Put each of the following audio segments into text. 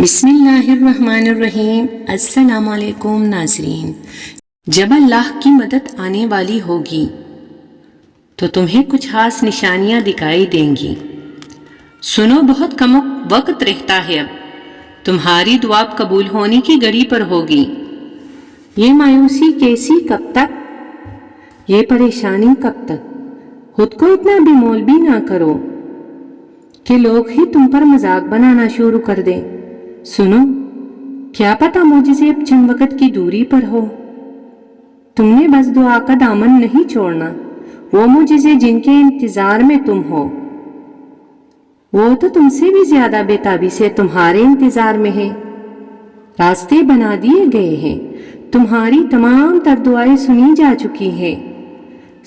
بسم اللہ الرحمن الرحیم۔ السلام علیکم ناظرین۔ جب اللہ کی مدد آنے والی ہوگی تو تمہیں کچھ خاص نشانیاں دکھائی دیں گی۔ سنو، بہت کم وقت رہتا ہے، اب تمہاری دعا قبول ہونے کی گھڑی پر ہوگی۔ یہ مایوسی کیسی کب تک؟ یہ پریشانی کب تک؟ خود کو اتنا بے مول بھی نہ کرو کہ لوگ ہی تم پر مذاق بنانا شروع کر دیں۔ سنو، کیا پتا معجزے اب چند وقت کی دوری پر ہو۔ تم نے بس دعا کا دامن نہیں چھوڑنا۔ وہ معجزے جن کے انتظار میں تم ہو، وہ تو تم سے بھی زیادہ بے تابی سے تمہارے انتظار میں ہے۔ راستے بنا دیے گئے ہیں، تمہاری تمام تر دعائیں سنی جا چکی ہیں،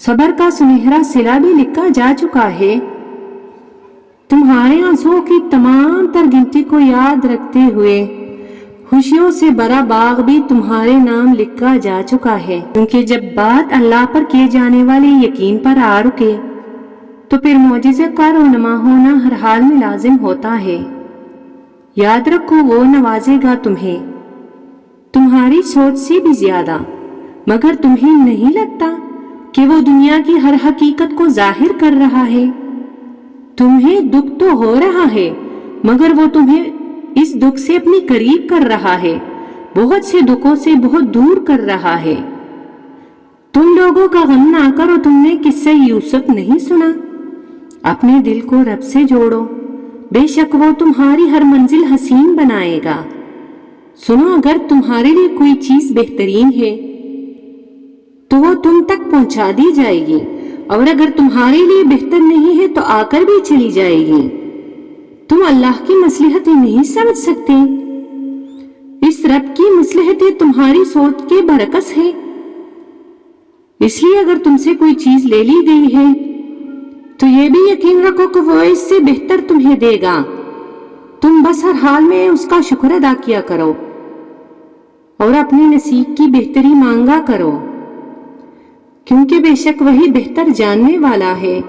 صبر کا سنہرا صلہ بھی لکھا جا چکا ہے۔ تمہارے آنسوؤں کی تمام تر گنتی کو یاد رکھتے ہوئے خوشیوں سے بھرا باغ بھی تمہارے نام لکھا جا چکا ہے، کیونکہ جب بات اللہ پر کیے جانے والے یقین پر آ رکے تو پھر معجزے کا رونما ہونا ہر حال میں لازم ہوتا ہے۔ یاد رکھو، وہ نوازے گا تمہیں تمہاری سوچ سے بھی زیادہ، مگر تمہیں نہیں لگتا کہ وہ دنیا کی ہر حقیقت کو ظاہر کر رہا ہے؟ تمہیں دکھ تو ہو رہا ہے، مگر وہ تمہیں اس دکھ سے اپنی قریب کر رہا ہے، بہت سے دکھوں سے بہت دور کر رہا ہے۔ تم لوگوں کا غم نہ کرو۔ تم نے قصہ یوسف نہیں سنا؟ اپنے دل کو رب سے جوڑو، بے شک وہ تمہاری ہر منزل حسین بنائے گا۔ سنو، اگر تمہارے لیے کوئی چیز بہترین ہے تو وہ تم تک پہنچا دی جائے گی، اور اگر تمہارے لیے بہتر نہیں ہے تو آ کر بھی چلی جائے گی۔ تم اللہ کی مصلحتیں نہیں سمجھ سکتے؟ اس رب کی مصلحتیں تمہاری سوچ کے برعکس ہے۔ اس لیے اگر تم سے کوئی چیز لے لی گئی ہے تو یہ بھی یقین رکھو کہ وہ اس سے بہتر تمہیں دے گا۔ تم بس ہر حال میں اس کا شکر ادا کیا کرو اور اپنے نصیب کی بہتری مانگا کرو، کیونکہ بے شک وہی بہتر جاننے والا ہے۔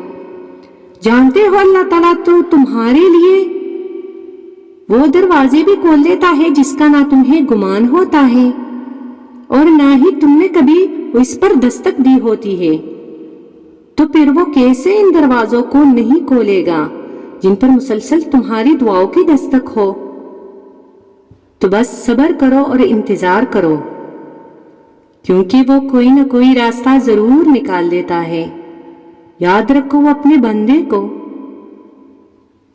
جانتے ہو اللہ تعالیٰ تو تمہارے لیے وہ دروازے بھی کھول دیتا ہے جس کا نہ تمہیں گمان ہوتا ہے اور نہ ہی تم نے کبھی اس پر دستک دی ہوتی ہے، تو پھر وہ کیسے ان دروازوں کو نہیں کھولے گا جن پر مسلسل تمہاری دعاؤں کی دستک ہو؟ تو بس صبر کرو اور انتظار کرو، کیونکہ وہ کوئی نہ کوئی راستہ ضرور نکال دیتا ہے۔ یاد رکھو، وہ اپنے بندے کو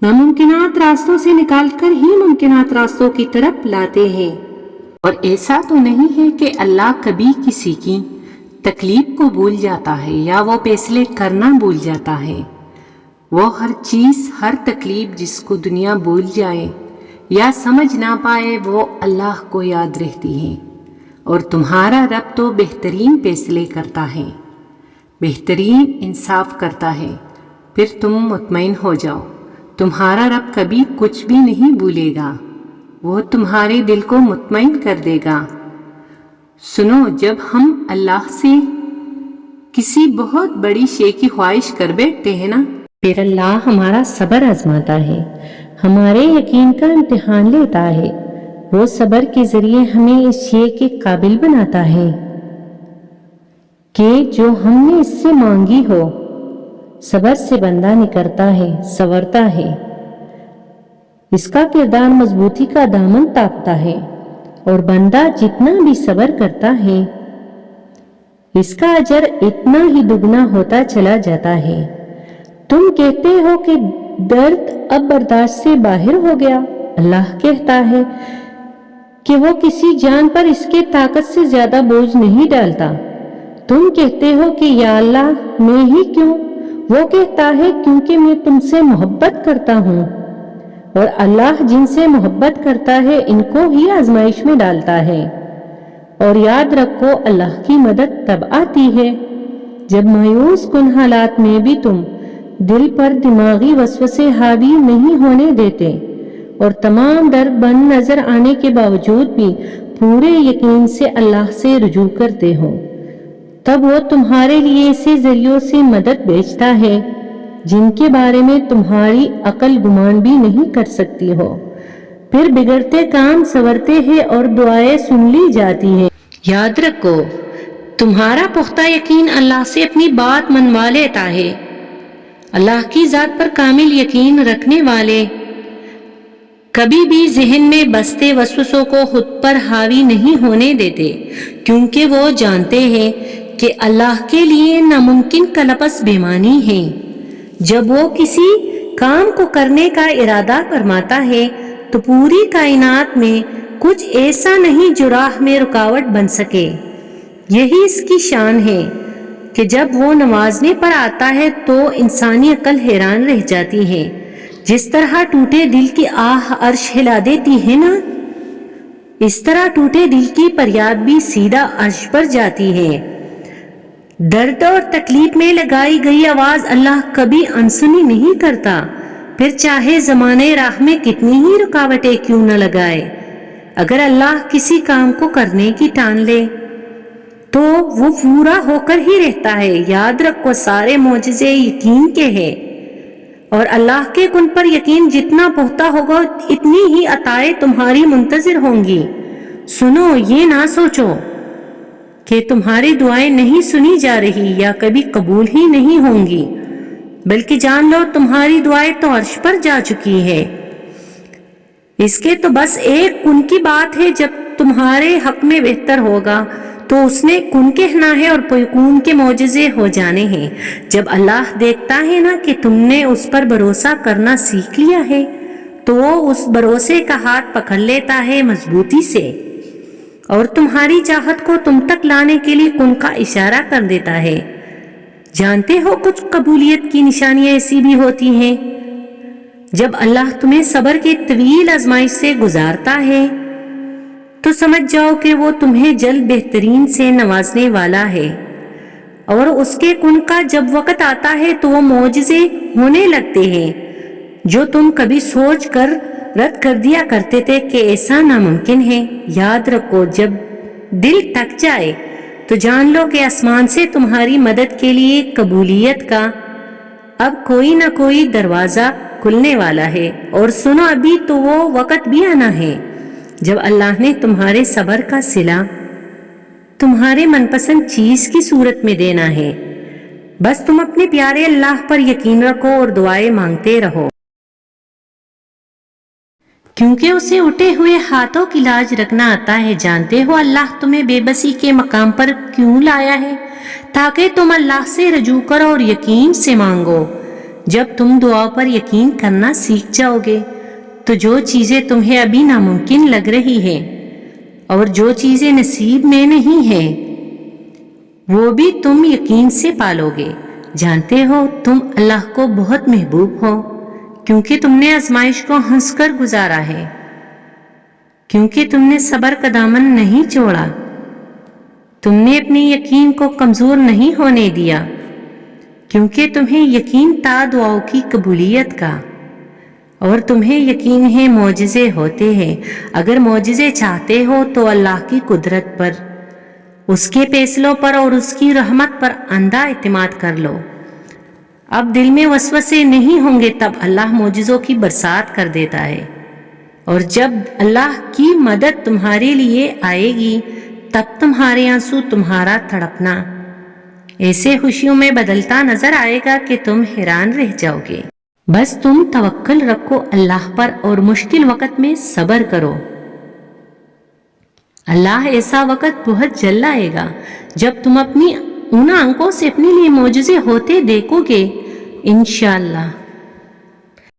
ناممکنات راستوں سے نکال کر ہی ممکنات راستوں کی طرف لاتے ہیں۔ اور ایسا تو نہیں ہے کہ اللہ کبھی کسی کی تکلیف کو بھول جاتا ہے یا وہ فیصلے کرنا بھول جاتا ہے۔ وہ ہر چیز، ہر تکلیف جس کو دنیا بھول جائے یا سمجھ نہ پائے، وہ اللہ کو یاد رہتی ہے۔ اور تمہارا رب تو بہترین فیصلے کرتا ہے، بہترین انصاف کرتا ہے۔ پھر تم مطمئن ہو جاؤ، تمہارا رب کبھی کچھ بھی نہیں بھولے گا، وہ تمہارے دل کو مطمئن کر دے گا۔ سنو، جب ہم اللہ سے کسی بہت بڑی شے کی خواہش کر بیٹھتے ہیں نا، پھر اللہ ہمارا صبر آزماتا ہے، ہمارے یقین کا امتحان لیتا ہے۔ وہ صبر کے ذریعے ہمیں اس شے کے قابل بناتا ہے کہ جو ہم نے اس سے مانگی ہو۔ صبر سے بندہ نکھرتا ہے، سنورتا ہے، اس کا کردار مضبوطی کا دامن تاپتا ہے، اور بندہ جتنا بھی صبر کرتا ہے اس کا اجر اتنا ہی دگنا ہوتا چلا جاتا ہے۔ تم کہتے ہو کہ درد اب برداشت سے باہر ہو گیا، اللہ کہتا ہے کہ وہ کسی جان پر اس کے طاقت سے زیادہ بوجھ نہیں ڈالتا۔ تم کہتے ہو کہ یا اللہ میں ہی کیوں؟ وہ کہتا ہے کیونکہ میں تم سے محبت کرتا ہوں، اور اللہ جن سے محبت کرتا ہے ان کو ہی آزمائش میں ڈالتا ہے۔ اور یاد رکھو، اللہ کی مدد تب آتی ہے جب مایوس کن حالات میں بھی تم دل پر دماغی وسوسے حاوی نہیں ہونے دیتے، اور تمام ڈر بند نظر آنے کے باوجود بھی پورے یقین سے اللہ سے رجوع کرتے ہو۔ تب وہ تمہارے لیے ایسے ذریعوں سے مدد بھیجتا ہے جن کے بارے میں تمہاری عقل گمان بھی نہیں کر سکتی ہو۔ پھر بگڑتے کام سنورتے ہیں اور دعائیں سن لی جاتی ہیں۔ یاد رکھو، تمہارا پختہ یقین اللہ سے اپنی بات منوا لیتا ہے۔ اللہ کی ذات پر کامل یقین رکھنے والے کبھی بھی ذہن میں بستے وسوسوں کو خود پر حاوی نہیں ہونے دیتے، کیونکہ وہ جانتے ہیں کہ اللہ کے لیے ناممکن کا لفظ بے معنی ہے۔ جب وہ کسی کام کو کرنے کا ارادہ فرماتا ہے تو پوری کائنات میں کچھ ایسا نہیں جو راہ میں رکاوٹ بن سکے۔ یہی اس کی شان ہے کہ جب وہ نوازنے پر آتا ہے تو انسانی عقل حیران رہ جاتی ہے۔ جس طرح ٹوٹے دل کی آہ عرش ہلا دیتی ہے نا، اس طرح ٹوٹے دل کی فریاد بھی سیدھا عرش پر جاتی ہے۔ درد اور تکلیف میں لگائی گئی آواز اللہ کبھی انسنی نہیں کرتا، پھر چاہے زمانے راہ میں کتنی ہی رکاوٹیں کیوں نہ لگائے۔ اگر اللہ کسی کام کو کرنے کی ٹان لے تو وہ پورا ہو کر ہی رہتا ہے۔ یاد رکھو، سارے معجزے یقین کے ہیں، اور اللہ کے کن پر یقین جتنا پختہ ہوگا اتنی ہی عطائیں تمہاری منتظر ہوں گی۔ سنو، یہ نہ سوچو کہ تمہاری دعائیں نہیں سنی جا رہی یا کبھی قبول ہی نہیں ہوں گی، بلکہ جان لو تمہاری دعائیں تو عرش پر جا چکی ہے۔ اس کے تو بس ایک کن کی بات ہے، جب تمہارے حق میں بہتر ہوگا تو اس نے کن کہنا ہے اور کن کے معجزے ہو جانے ہیں۔ جب اللہ دیکھتا ہے نا کہ تم نے اس پر بھروسہ کرنا سیکھ لیا ہے تو وہ اس بھروسے کا ہاتھ پکڑ لیتا ہے مضبوطی سے، اور تمہاری چاہت کو تم تک لانے کے لیے کن کا اشارہ کر دیتا ہے۔ جانتے ہو، کچھ قبولیت کی نشانیاں ایسی بھی ہوتی ہیں جب اللہ تمہیں صبر کی طویل آزمائش سے گزارتا ہے تو سمجھ جاؤ کہ وہ تمہیں جلد بہترین سے نوازنے والا ہے، اور اس کے کن کا جب وقت آتا ہے تو وہ معجزے ہونے لگتے ہیں جو تم کبھی سوچ کر رد کر دیا کرتے تھے کہ ایسا ناممکن ہے۔ یاد رکھو، جب دل تھک جائے تو جان لو کہ آسمان سے تمہاری مدد کے لیے قبولیت کا اب کوئی نہ کوئی دروازہ کھلنے والا ہے۔ اور سنو، ابھی تو وہ وقت بھی آنا ہے جب اللہ نے تمہارے صبر کا صلہ تمہارے من پسند چیز کی صورت میں دینا ہے۔ بس تم اپنے پیارے اللہ پر یقین رکھو اور دعائیں مانگتے رہو، کیونکہ اسے اٹھے ہوئے ہاتھوں کی لاج رکھنا آتا ہے۔ جانتے ہو اللہ تمہیں بے بسی کے مقام پر کیوں لایا ہے؟ تاکہ تم اللہ سے رجوع کرو اور یقین سے مانگو۔ جب تم دعا پر یقین کرنا سیکھ جاؤ گے تو جو چیزیں تمہیں ابھی ناممکن لگ رہی ہیں اور جو چیزیں نصیب میں نہیں ہیں وہ بھی تم یقین سے پالو گے۔ جانتے ہو، تم اللہ کو بہت محبوب ہو کیونکہ تم نے آزمائش کو ہنس کر گزارا ہے، کیونکہ تم نے صبر کا دامن نہیں چھوڑا، تم نے اپنی یقین کو کمزور نہیں ہونے دیا، کیونکہ تمہیں یقین تھا دعاؤں کی قبولیت کا، اور تمہیں یقین ہے معجزے ہوتے ہیں۔ اگر معجزے چاہتے ہو تو اللہ کی قدرت پر، اس کے فیصلوں پر اور اس کی رحمت پر اندھا اعتماد کر لو۔ اب دل میں وسوسے نہیں ہوں گے، تب اللہ معجزوں کی برسات کر دیتا ہے، اور جب اللہ کی مدد تمہارے لیے آئے گی تب تمہارے آنسو، تمہارا تڑپنا ایسے خوشیوں میں بدلتا نظر آئے گا کہ تم حیران رہ جاؤ گے۔ بس تم توکل رکھو اللہ پر اور مشکل وقت میں صبر کرو۔ اللہ ایسا وقت بہت جلد آئے گا جب تم اپنی ان آنکھوں سے اپنے لیے معجزے ہوتے دیکھو گے، انشاءاللہ۔